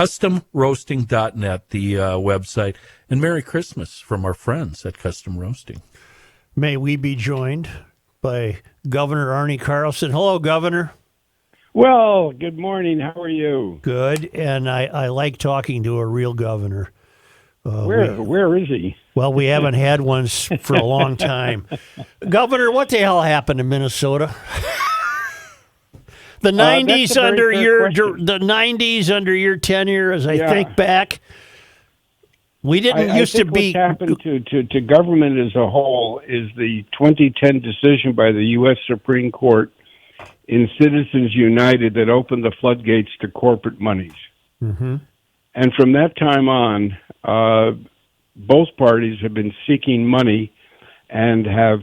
customroasting.net, the website. And Merry Christmas from our friends at Custom Roasting. May we be joined by Governor Arne Carlson. Hello, Governor. Well, good morning. How are you? Good, and I like talking to a real governor. Where is he? Well, we haven't had one for a long time. Governor, what the hell happened in Minnesota? The 90s under your tenure, as I think back, we didn't used to be. What happened to government as a whole is the 2010 decision by the U.S. Supreme Court in Citizens United that opened the floodgates to corporate monies. Mm-hmm. And from that time on, both parties have been seeking money and have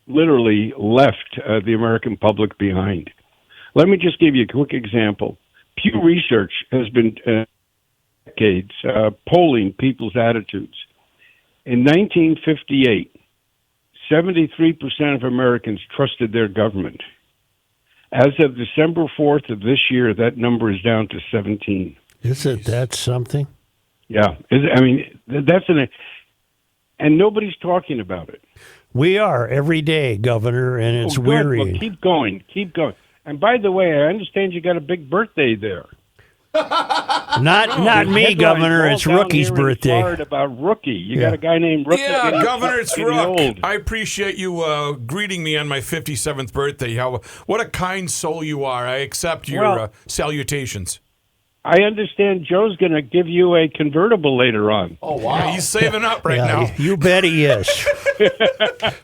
literally left the American public behind. Let me just give you a quick example. Pew Research has been decades polling people's attitudes. In 1958, 73% of Americans trusted their government. As of December 4th of this year, that number is down to 17. Isn't that something? Yeah. And nobody's talking about it. We are every day, Governor, and it's wearying. Well, keep going. And by the way, I understand you got a big birthday there. Not me, Governor. It's Rookie's birthday. Florida about Rookie. You got a guy named Rookie. Yeah, Governor, it's Rook. I appreciate you greeting me on my 57th birthday. What a kind soul you are. I accept your salutations. I understand Joe's going to give you a convertible later on. Oh, wow. Yeah, he's saving up right now. You bet he is.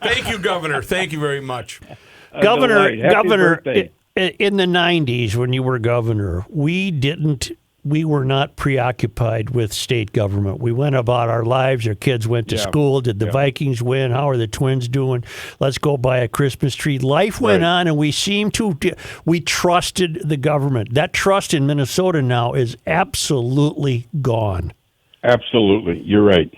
Thank you, Governor. Thank you very much. Governor, in the 90s when you were governor, we were not preoccupied with state government. We went about our lives. Our kids went to school. Did the Vikings win? How are the Twins doing? Let's go buy a Christmas tree. Life went on, and we trusted the government. That trust in Minnesota now is absolutely gone. Absolutely. You're right.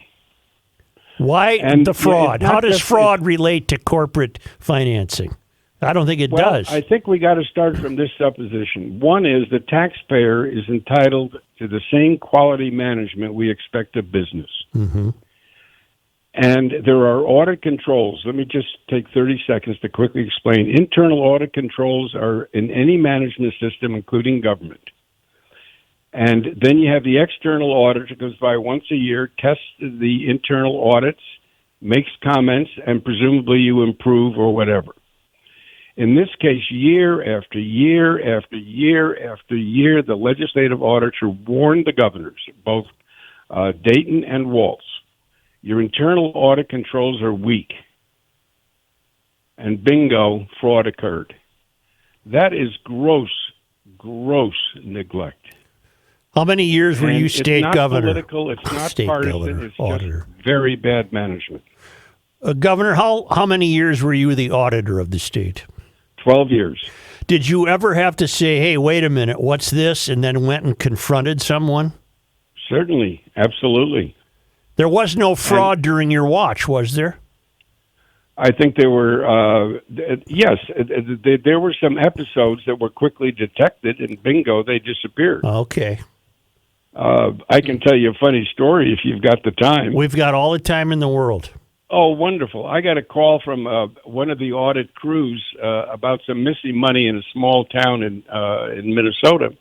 Why the fraud? How does fraud relate to corporate financing? I don't think it does. I think we got to start from this supposition. One is the taxpayer is entitled to the same quality management we expect of business. Mm-hmm. And there are audit controls. Let me just take 30 seconds to quickly explain. Internal audit controls are in any management system, including government. And then you have the external auditor goes by once a year, tests the internal audits, makes comments, and presumably you improve or whatever. In this case, year after year after year after year, the legislative auditor warned the governors, both Dayton and Walz, your internal audit controls are weak. And bingo, fraud occurred. That is gross neglect. How many years were you state governor? It's not political. It's not partisan. It's auditor. Just very bad management. Governor, how many years were you the auditor of the state? 12 years. Did you ever have to say, hey, wait a minute, what's this? And then went and confronted someone? Certainly. Absolutely. There was no fraud during your watch, was there? I think there were, yes, there were some episodes that were quickly detected, and bingo, they disappeared. Okay. I can tell you a funny story if you've got the time. We've got all the time in the world. Oh, wonderful. I got a call from one of the audit crews about some missing money in a small town in Minnesota.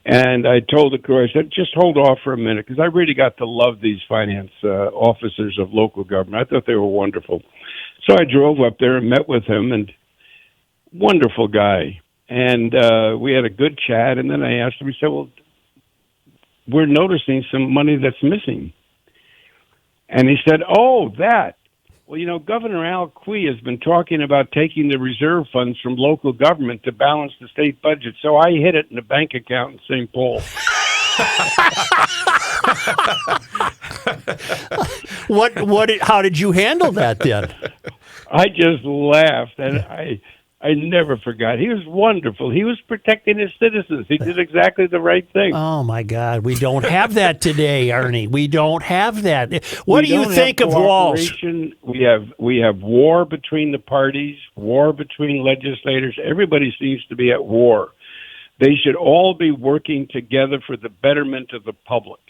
And I told the crew, I said, just hold off for a minute, because I really got to love these finance officers of local government. I thought they were wonderful. So I drove up there and met with him, and wonderful guy. And we had a good chat, and then I asked him, he said, well, we're noticing some money that's missing. And he said, oh, that. Well, you know, Governor Al Quie has been talking about taking the reserve funds from local government to balance the state budget. So I hid it in a bank account in St. Paul. How did you handle that then? I just laughed, and I never forgot. He was wonderful. He was protecting his citizens. He did exactly the right thing. Oh, my God. We don't have that today, Arnie. We don't have that. What do you think of Walz? We have war between the parties, war between legislators. Everybody seems to be at war. They should all be working together for the betterment of the public.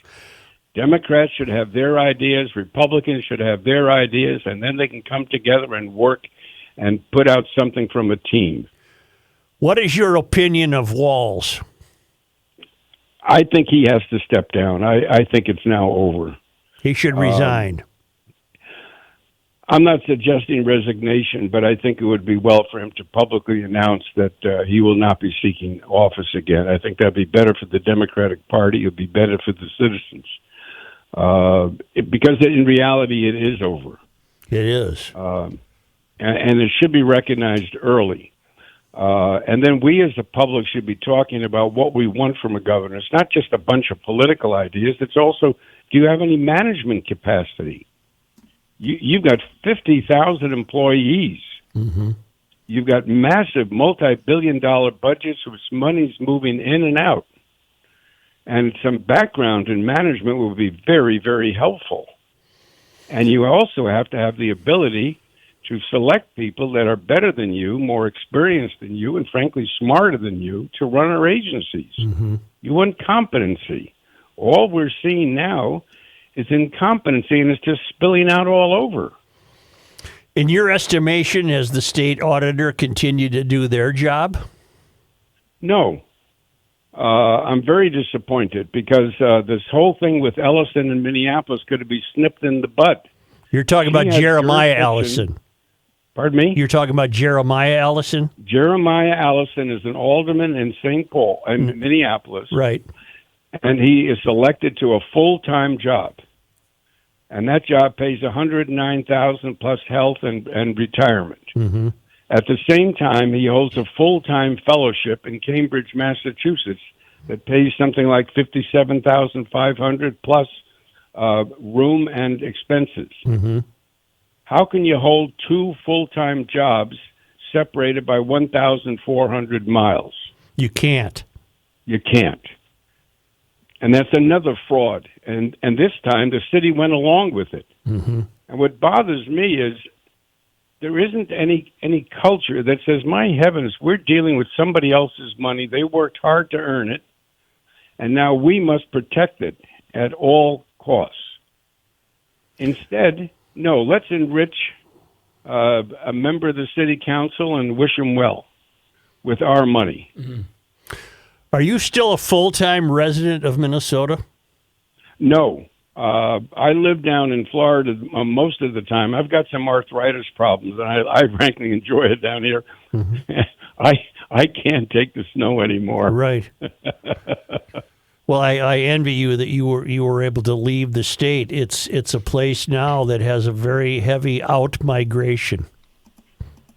Democrats should have their ideas, Republicans should have their ideas, and then they can come together and work and put out something from a team. What is your opinion of Walz? I think he has to step down. I think it's now over. He should resign. I'm not suggesting resignation, but I think it would be well for him to publicly announce that he will not be seeking office again. I think that'd be better for the Democratic Party. It would be better for the citizens. Because in reality, it is over. It is. And it should be recognized early. And then we as the public should be talking about what we want from a governor. It's not just a bunch of political ideas. It's also, do you have any management capacity? You've got 50,000 employees. Mm-hmm. You've got massive multi-billion-dollar budgets with money's moving in and out. And some background in management will be very, very helpful. And you also have to have the ability to select people that are better than you, more experienced than you, and frankly smarter than you to run our agencies. Mm-hmm. You want competency. All we're seeing now is incompetency, and it's just spilling out all over. In your estimation, has the state auditor continued to do their job? No. I'm very disappointed because this whole thing with Ellison in Minneapolis could be snipped in the bud. You're talking about Jeremiah Ellison. Pardon me? You're talking about Jeremiah Ellison? Jeremiah Ellison is an alderman in St. Paul, in Minneapolis. Right. And he is elected to a full-time job. And that job pays $109,000 plus health and retirement. Mm-hmm. At the same time, he holds a full-time fellowship in Cambridge, Massachusetts, that pays something like $57,500 plus room and expenses. Mm-hmm. How can you hold two full-time jobs separated by 1,400 miles? You can't. You can't. And that's another fraud. And this time, the city went along with it. Mm-hmm. And what bothers me is there isn't any culture that says, my heavens, we're dealing with somebody else's money. They worked hard to earn it, and now we must protect it at all costs. Instead, no, let's enrich a member of the city council and wish him well with our money. Mm-hmm. Are you still a full-time resident of Minnesota? No. I live down in Florida most of the time. I've got some arthritis problems, and I frankly enjoy it down here. Mm-hmm. I can't take the snow anymore. Right. Well, I envy you that you were able to leave the state. It's a place now that has a very heavy out migration.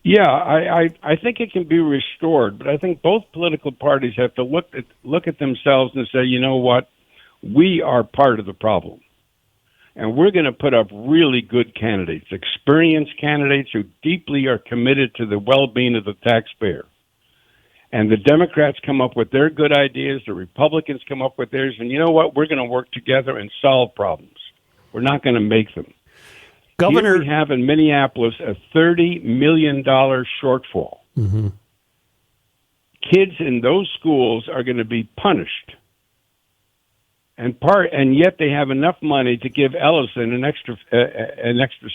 Yeah, I think it can be restored, but I think both political parties have to look at themselves and say, you know what, we are part of the problem. And we're going to put up really good candidates, experienced candidates who deeply are committed to the well-being of the taxpayer. And the Democrats come up with their good ideas, the Republicans come up with theirs, and you know what? We're going to work together and solve problems. We're not going to make them. Governor, here we have in Minneapolis a $30 million shortfall. Mm-hmm. Kids in those schools are going to be punished. And yet they have enough money to give Ellison an extra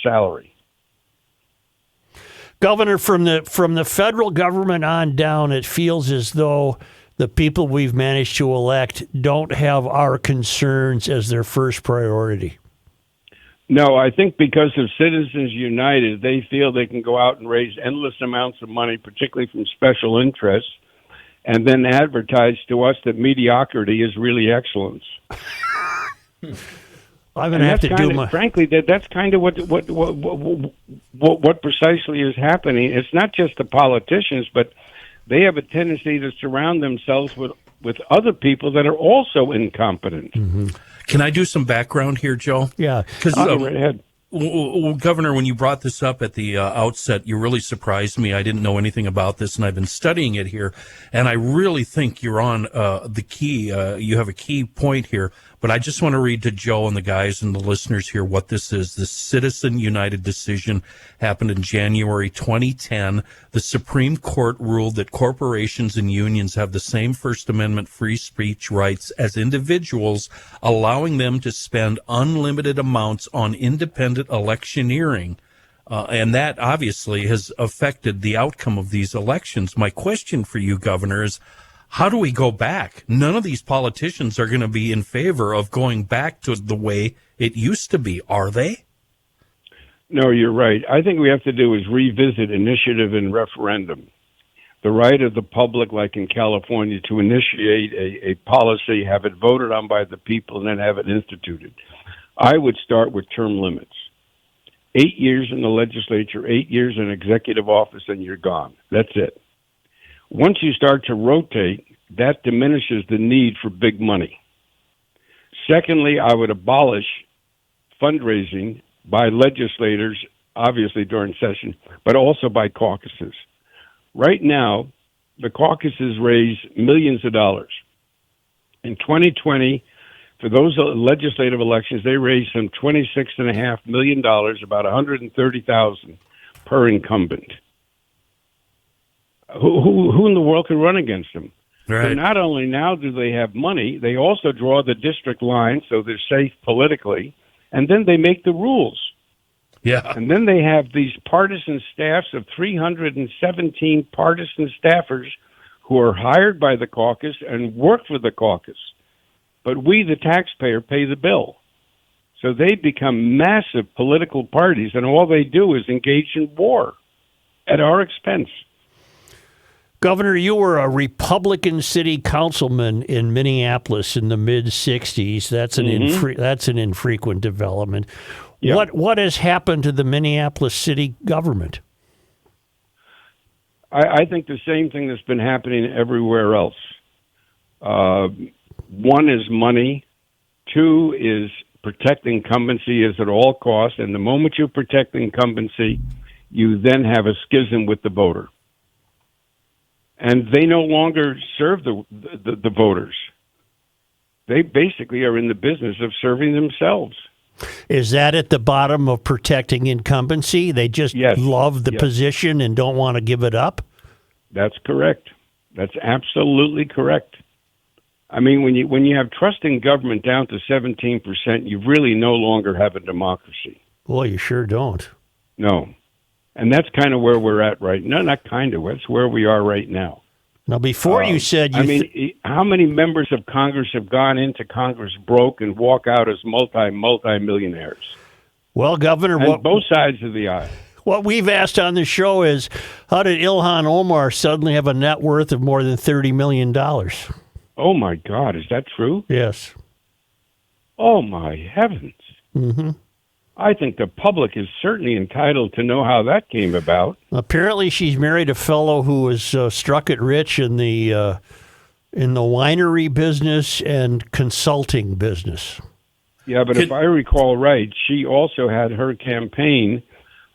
salary. Governor, from the federal government on down, it feels as though the people we've managed to elect don't have our concerns as their first priority. No, I think because of Citizens United, they feel they can go out and raise endless amounts of money, particularly from special interests, and then advertise to us that mediocrity is really excellence. I'm going to have to do my. Frankly, that's kind of what precisely is happening. It's not just the politicians, but they have a tendency to surround themselves with other people that are also incompetent. Mm-hmm. Can I do some background here, Joe? Yeah, because right ahead. Well, Governor, when you brought this up at the outset, you really surprised me. I didn't know anything about this, and I've been studying it here. And I really think you're on the key. You have a key point here. But I just want to read to Joe and the guys and the listeners here what this is. The Citizen United decision happened in January 2010. The Supreme Court ruled that corporations and unions have the same First Amendment free speech rights as individuals, allowing them to spend unlimited amounts on independent electioneering. And that obviously has affected the outcome of these elections. My question for you, Governor, is how do we go back? None of these politicians are going to be in favor of going back to the way it used to be, are they? No, you're right. I think we have to do is revisit initiative and referendum. The right of the public, like in California, to initiate a policy, have it voted on by the people, and then have it instituted. I would start with term limits. 8 years in the legislature, 8 years in executive office, and you're gone. That's it. Once you start to rotate, that diminishes the need for big money. Secondly, I would abolish fundraising by legislators, obviously during session, but also by caucuses. Right now, the caucuses raise millions of dollars. In 2020, for those legislative elections, they raised some $26.5 million, about $130,000 per incumbent. Who in the world can run against them? Right. So not only now do they have money, they also draw the district line so they're safe politically, and then they make the rules. Yeah. And then they have these partisan staffs of 317 partisan staffers who are hired by the caucus and work for the caucus. But we, the taxpayer, pay the bill. So they become massive political parties, and all they do is engage in war at our expense. Governor, you were a Republican city councilman in Minneapolis in the mid-'60s. That's an infrequent development. Yeah. What has happened to the Minneapolis city government? I think the same thing that's been happening everywhere else. One is money. Two is protect incumbency is at all costs. And the moment you protect incumbency, you then have a schism with the voter. And they no longer serve the voters. They basically are in the business of serving themselves. Is that at the bottom of protecting incumbency? They just love the position and don't want to give it up? That's correct. That's absolutely correct. I mean, when you have trust in government down to 17%, you really no longer have a democracy. Boy, you sure don't. No. And that's kind of where we're at right now. Not kind of. That's where we are right now. Now, before you said... how many members of Congress have gone into Congress broke and walk out as multi-millionaires? Well, Governor... both sides of the aisle. What we've asked on the show is, how did Ilhan Omar suddenly have a net worth of more than $30 million? Oh, my God. Is that true? Yes. Oh, my heavens. Mm-hmm. I think the public is certainly entitled to know how that came about. Apparently, she's married a fellow who was struck it rich in the winery business and consulting business. Yeah, but if I recall right, she also had her campaign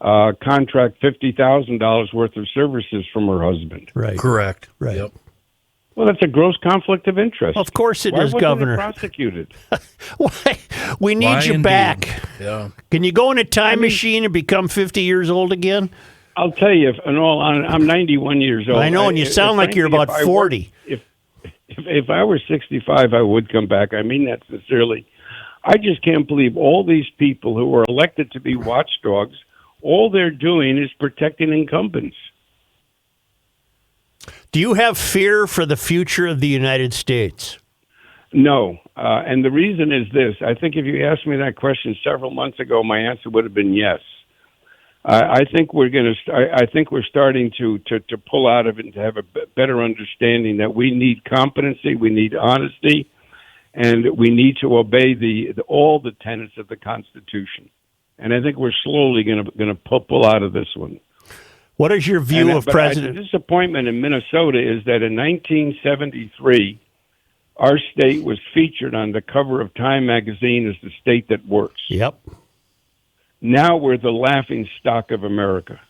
contract $50,000 worth of services from her husband. Right. Correct. Right. Yep. Well, that's a gross conflict of interest. Of course it is, Why Governor. wasn't it prosecuted? Why? We need you back. Yeah. Can you go in a time machine and become 50 years old again? I'll tell you, I'm 91 years old. I know, and you sound like you're about 40. If I were 65, I would come back. I mean that sincerely. I just can't believe all these people who are elected to be watchdogs, all they're doing is protecting incumbents. Do you have fear for the future of the United States? No, and the reason is this. I think if you asked me that question several months ago, my answer would have been yes. I think we're starting to pull out of it and to have a better understanding that we need competency, we need honesty, and we need to obey all the tenets of the Constitution. And I think we're slowly going to pull out of this one. What is your view of President? The disappointment in Minnesota is that in 1973, our state was featured on the cover of Time magazine as the state that works. Yep. Now we're the laughing stock of America.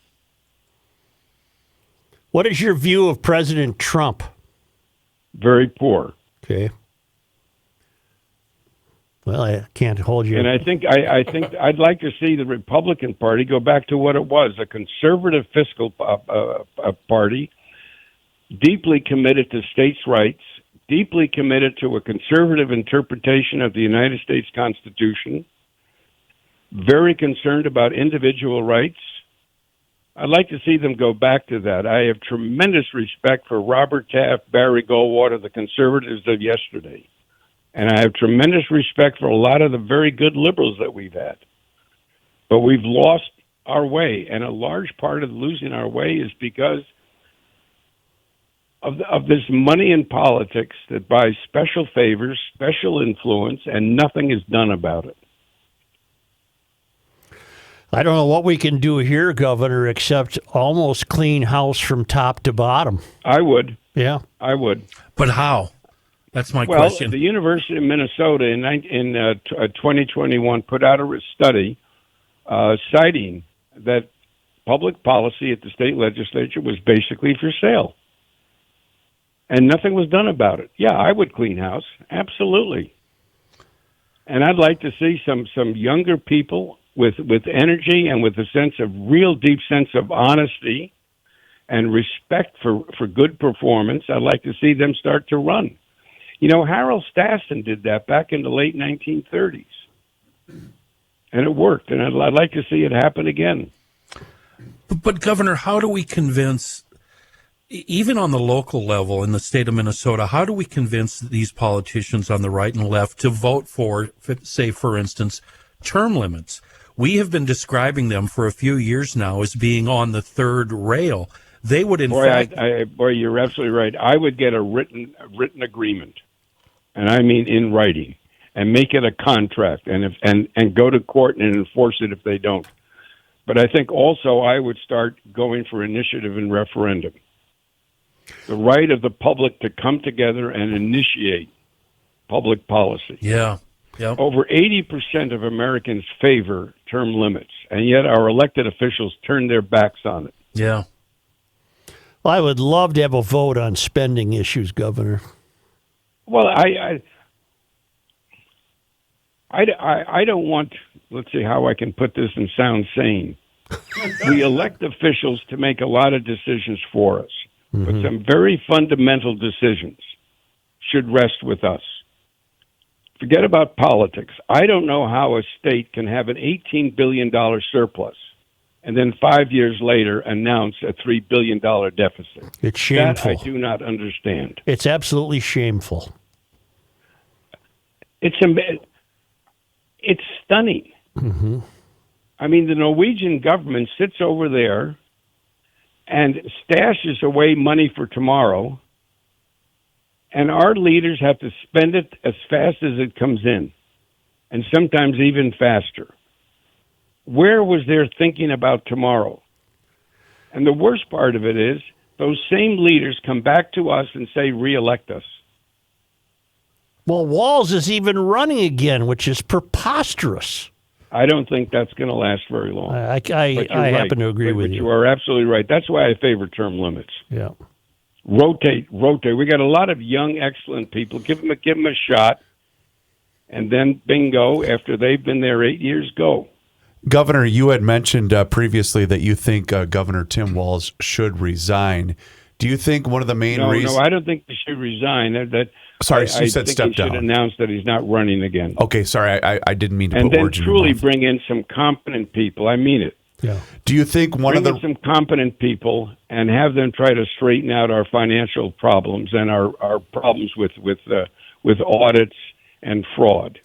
What is your view of President Trump? Very poor. Okay. Well, I can't hold you. And I think I'd like to see the Republican Party go back to what it was, a conservative fiscal party, deeply committed to states' rights, deeply committed to a conservative interpretation of the United States Constitution, very concerned about individual rights. I'd like to see them go back to that. I have tremendous respect for Robert Taft, Barry Goldwater, the conservatives of yesterday. And I have tremendous respect for a lot of the very good liberals that we've had. But we've lost our way. And a large part of losing our way is because of this money in politics that buys special favors, special influence, and nothing is done about it. I don't know what we can do here, Governor, except almost clean house from top to bottom. I would. Yeah. I would. But how? That's my Well, question. the University of Minnesota in 2021 put out a study citing that public policy at the state legislature was basically for sale. And nothing was done about it. Yeah, I would clean house. Absolutely. And I'd like to see some younger people with energy and with a real deep sense of honesty and respect for good performance. I'd like to see them start to run. You know, Harold Stassen did that back in the late 1930s. And it worked. And I'd like to see it happen again. But Governor, how do we convince, even on the local level in the state of Minnesota, how do we convince these politicians on the right and left to vote for, say, for instance, term limits? We have been describing them for a few years now as being on the third rail. They would, in fact... Boy, you're absolutely right. I would get a written agreement, and I mean in writing, and make it a contract, and go to court and enforce it if they don't. But I think also I would start going for initiative and referendum. The right of the public to come together and initiate public policy. Yeah. Yep. Over 80% of Americans favor term limits, and yet our elected officials turn their backs on it. Yeah. Well, I would love to have a vote on spending issues, Governor. Well, I don't want, let's see how I can put this and sound sane. We elect officials to make a lot of decisions for us, but some very fundamental decisions should rest with us. Forget about politics. I don't know how a state can have an $18 billion surplus and then 5 years later announce a $3 billion deficit. It's shameful. That I do not understand. It's absolutely shameful. It's stunning. Mm-hmm. I mean, the Norwegian government sits over there and stashes away money for tomorrow, and our leaders have to spend it as fast as it comes in, and sometimes even faster. Where was their thinking about tomorrow? And the worst part of it is those same leaders come back to us and say, re-elect us. Well, Walz is even running again, which is preposterous. I don't think that's going to last very long. I happen to agree with you. You are absolutely right. That's why I favor term limits. Yeah. Rotate. We got a lot of young, excellent people. Give them a shot, and then bingo, after they've been there 8 years, go. Governor, you had mentioned previously that you think Governor Tim Walz should resign. Do you think one of the main reasons... No, I don't think he should resign. Sorry, you said step down. I think he should announce that he's not running again. Okay, sorry, I didn't mean to put words in your mouth. And then truly bring in some competent people. I mean it. Yeah. Do you think bring in some competent people and have them try to straighten out our financial problems and our problems with audits and fraud?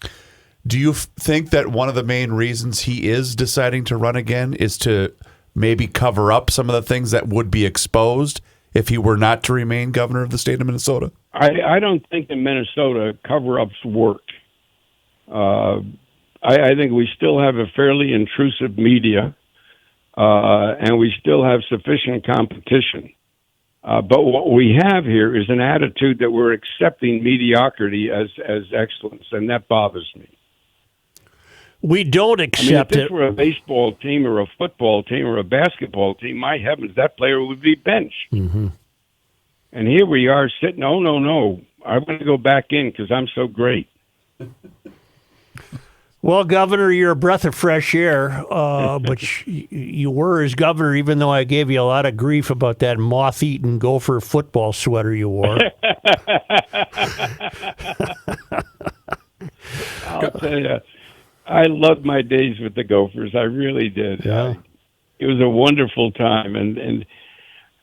Do you think that one of the main reasons he is deciding to run again is to maybe cover up some of the things that would be exposed if he were not to remain governor of the state of Minnesota? I don't think in Minnesota cover-ups work. I think we still have a fairly intrusive media, and we still have sufficient competition. But what we have here is an attitude that we're accepting mediocrity as excellence, and that bothers me. We don't accept if this were a baseball team or a football team or a basketball team, my heavens, that player would be benched. Mm-hmm. And here we are sitting, oh, no, I'm going to go back in because I'm so great. Well, Governor, you're a breath of fresh air, but you were as governor, even though I gave you a lot of grief about that moth-eaten Gopher football sweater you wore. I'll tell you, I loved my days with the Gophers. I really did. Yeah. It was a wonderful time, and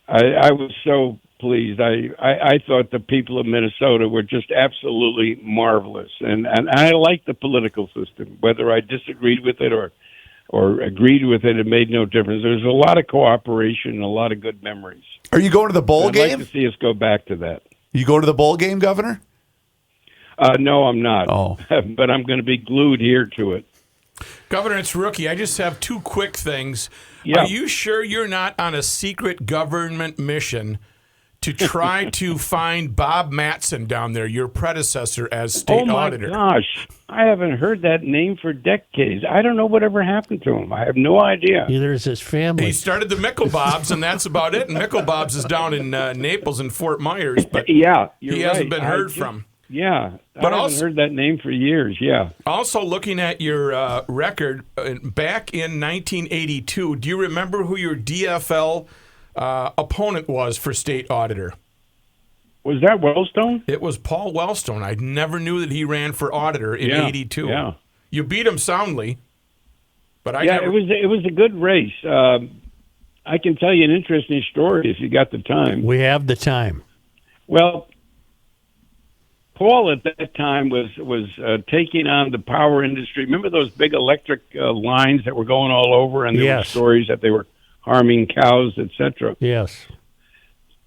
I was so pleased. I thought the people of Minnesota were just absolutely marvelous, and I liked the political system. Whether I disagreed with it or agreed with it, it made no difference. There was a lot of cooperation and a lot of good memories. Are you going to the bowl game? I'd like to see us go back to that. You go to the bowl game, Governor? No, I'm not. Oh. But I'm going to be glued here to it. Governor, it's Rookie. I just have two quick things. Yeah. Are you sure you're not on a secret government mission to try to find Bob Mattson down there, your predecessor as state auditor? Oh, my gosh. I haven't heard that name for decades. I don't know whatever happened to him. I have no idea. Neither is his family. He started the Micklebobs, and that's about it. And Micklebobs is down in Naples and Fort Myers, but yeah, he hasn't been heard from. Yeah, but I haven't heard that name for years, yeah. Also, looking at your record, back in 1982, do you remember who your DFL opponent was for state auditor? Was that Wellstone? It was Paul Wellstone. I never knew that he ran for auditor in 82. Yeah. You beat him soundly, but it was a good race. I can tell you an interesting story if you got the time. We have the time. Well, Paul at that time was taking on the power industry. Remember those big electric lines that were going all over, and there were stories that they were harming cows, etc. Yes.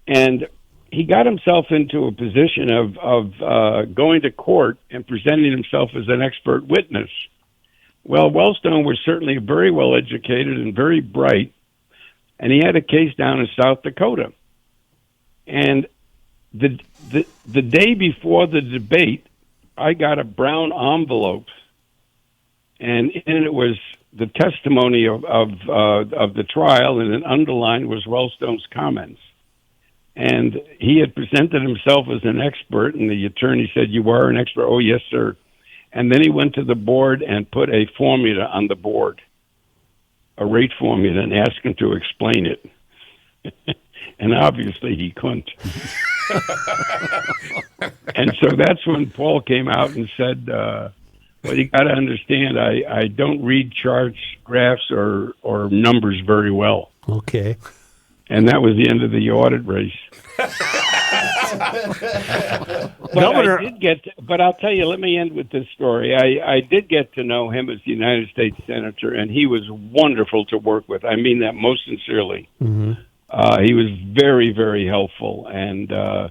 And he got himself into a position of going to court and presenting himself as an expert witness. Well, Wellstone was certainly very well educated and very bright, and he had a case down in South Dakota. And the day before the debate, I got a brown envelope, and in it was the testimony of the trial, and then underlined was Wellstone's comments. And he had presented himself as an expert, and the attorney said, "You are an expert?" "Oh, yes, sir." And then he went to the board and put a formula on the board, a rate formula, and asked him to explain it. And obviously he couldn't. And so that's when Paul came out and said, well, you got to understand, I don't read charts, graphs, or numbers very well. Okay. And that was the end of the audit race. Governor, but I'll tell you, let me end with this story. I did get to know him as the United States Senator, and he was wonderful to work with. I mean that most sincerely. Mm-hmm. He was very, very helpful, and I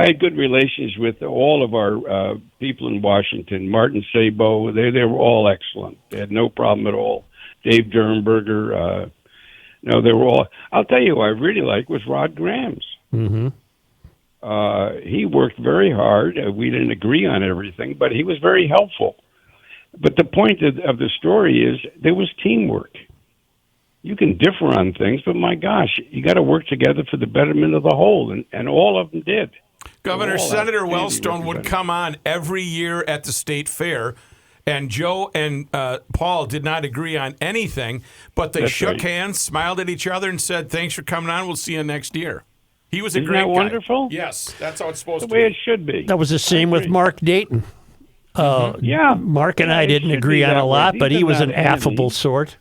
had good relations with all of our people in Washington. Martin Sabo, they were all excellent. They had no problem at all. Dave Durenberger, no, they were all. I'll tell you who I really liked was Rod Grams. Mm-hmm. He worked very hard. We didn't agree on everything, but he was very helpful. But the point of the story is there was teamwork. You can differ on things, but my gosh, you got to work together for the betterment of the whole, and all of them did. Governor, Senator Wellstone would come on every year at the state fair, and Joe and Paul did not agree on anything, but they shook hands, smiled at each other, and said, "Thanks for coming on. We'll see you next year." He was a great guy. Isn't that wonderful? Yes, that's how it's supposed to be. The way it should be. That was the same with Mark Dayton. Yeah. Mark and I didn't agree on a lot, but he was an affable sort.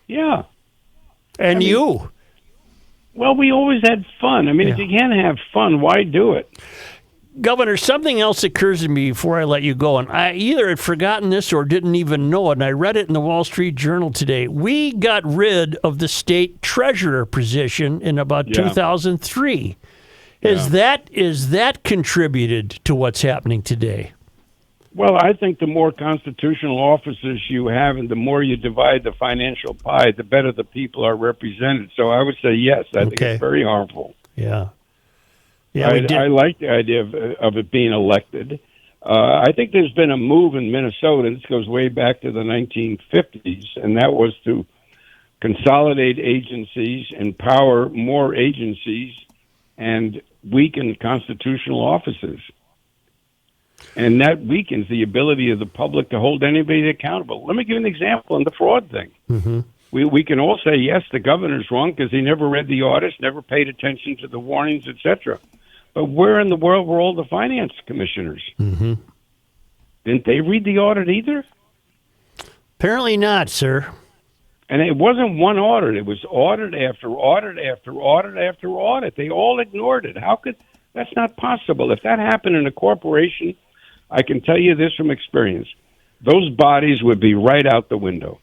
Yeah. And you? Well, we always had fun. I mean, if you can't have fun, why do it? Governor, something else occurs to me before I let you go, and I either had forgotten this or didn't even know it, and I read it in the Wall Street Journal today. We got rid of the state treasurer position in about 2003. Is that contributed to what's happening today? Well, I think the more constitutional offices you have and the more you divide the financial pie, the better the people are represented. So I would say yes. I think it's very harmful. Yeah. I like the idea of it being elected. I think there's been a move in Minnesota. This goes way back to the 1950s, and that was to consolidate agencies, empower more agencies, and weaken constitutional offices. And that weakens the ability of the public to hold anybody accountable. Let me give you an example on the fraud thing. Mm-hmm. We can all say, yes, the governor's wrong because he never read the audits, never paid attention to the warnings, etc. But where in the world were all the finance commissioners? Mm-hmm. Didn't they read the audit either? Apparently not, sir. And it wasn't one audit. It was audit after audit after audit after audit. They all ignored it. That's not possible. If that happened in a corporation, I can tell you this from experience. Those bodies would be right out the window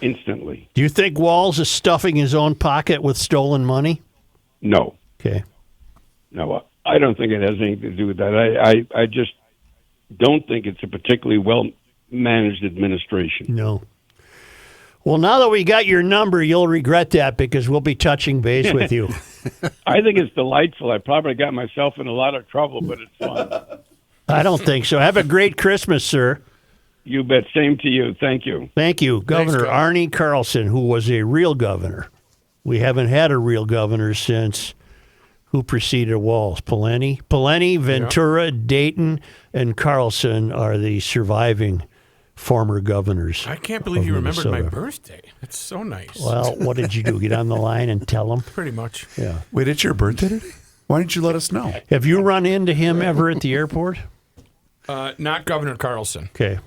instantly. Do you think Walz is stuffing his own pocket with stolen money? No. Okay. No, I don't think it has anything to do with that. I just don't think it's a particularly well-managed administration. No. Well, now that we got your number, you'll regret that because we'll be touching base with you. I think it's delightful. I probably got myself in a lot of trouble, but it's fun. I don't think so. Have a great Christmas, sir. You bet. Same to you. Thank you. Thank you. Governor Gov. Arne Carlson, who was a real governor. We haven't had a real governor since who preceded Walz? Pawlenty, Ventura, Dayton, and Carlson are the surviving former governors. I can't believe of you remembered my Minnesota. birthday. That's so nice. Well, what did you do? Get on the line and tell them? Pretty much. Yeah. Wait, it's your birthday today? Why didn't you let us know? Have you run into him ever at the airport? Not Governor Carlson. Okay.